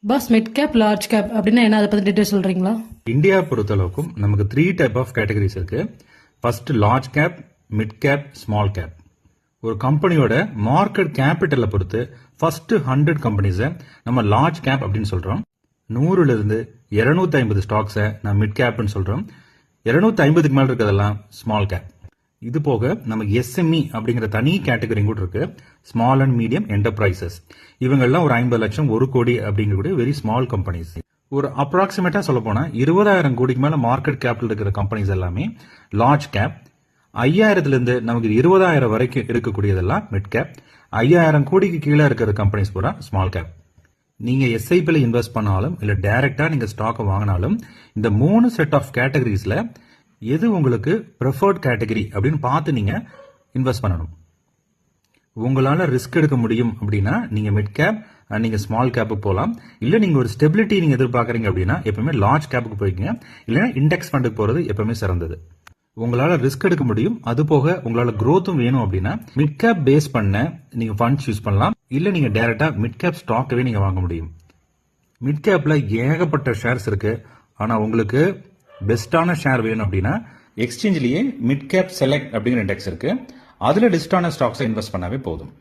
Pass mid cap large cap அப்படின்னா என்ன, அதை பத்தி டீடைல் சொல்றீங்களா? இந்தியா பொறுத்தளவுக்கும் நமக்கு 3 டைப் ஆஃப் கேட்டகரிஸ் இருக்கு. First large cap, mid cap, small cap. ஒரு கம்பெனியோட மார்க்கெட் கேபிட்டலை பொறுத்து ஃபர்ஸ்ட் 100 கம்பெனிஸை நம்ம லார்ஜ் கேப் அப்படின்னு சொல்றோம். 100ல இருந்து 250 ஸ்டாக்ஸை நம்ம மிட் கேப்னு சொல்றோம். 250க்கு மேல இருக்கிறதெல்லாம் ஸ்மால் கேப். இது போக நமக்கு எஸ்எம்இ அப்படிங்கிற தனி கேட்டகரி கூட இருக்கு. Small and medium enterprises. இவங்கெல்லாம் ஒரு 50 லட்சம் 1 கோடி அப்படிங்கக்கூடிய வெரி ஸ்மால் கம்பெனிஸ். ஒரு அப்ராக்சிமேட்டா சொல்ல போனா 20,000 கோடிக்கு மேல மார்க்கெட் கேபிட்டல் இருக்கிற கம்பெனிஸ் எல்லாமே லார்ஜ் கேப். 5,000ல இருந்து நமக்கு 20,000 வரைக்கும் இருக்கக்கூடியதெல்லாம் மிட் கேப். 5,000 கோடிக்கு கீழே இருக்கிற கம்பெனிஸ் பூரா ஸ்மால் கேப். நீங்க எஸ்ஐபில இன்வெஸ்ட் பண்ணாலும் இல்ல டைரக்டா நீங்க ஸ்டாக் வாங்கினாலும் இந்த 3 செட் ஆஃப் கேட்டகரிஸ்ல எது உங்களுக்கு ப்ரிஃபர்ட் கேட்டகரி அப்படின்னு பார்த்து நீங்க இன்வெஸ்ட் பண்ணணும். உங்களால ரிஸ்க் எடுக்க முடியும் அப்படின்னா நீங்க மிட் கேப் நீங்க ஸ்மால் கேப்புக்கு போகலாம். இல்ல நீங்க ஒரு ஸ்டெபிலிட்டி நீங்க எதிர்பார்க்கறீங்க அப்படின்னா எப்பவுமே லார்ஜ் கேப்புக்கு போய்க்கங்க. இல்லைன்னா இண்டெக்ஸ் ஃபண்டுக்கு போறது எப்பவுமே சிறந்தது. உங்களால ரிஸ்க் எடுக்க முடியும், அது போக உங்களால growthம் வேணும் அப்படின்னா மிட் கேப் பேஸ் பண்ண நீங்க ஃபண்ட்ஸ் யூஸ் பண்ணலாம். இல்ல நீங்க டைரக்டா மிட் கேப் ஸ்டாக்கவே நீங்க வாங்க முடியும். மிட் கேப்ல ஏகப்பட்ட ஷேர்ஸ் இருக்கு. ஆனா உங்களுக்கு பெஸ்டான ஷேர் வேணும் அப்படின்னா எக்ஸ்சேஞ்சிலேயே மிட் கேப் செலக்ட் அப்படிங்கிற இண்டெக்ஸ் இருக்கு. அதுல லிஸ்டான ஸ்டாக்ஸை இன்வெஸ்ட் பண்ணாவே போதும்.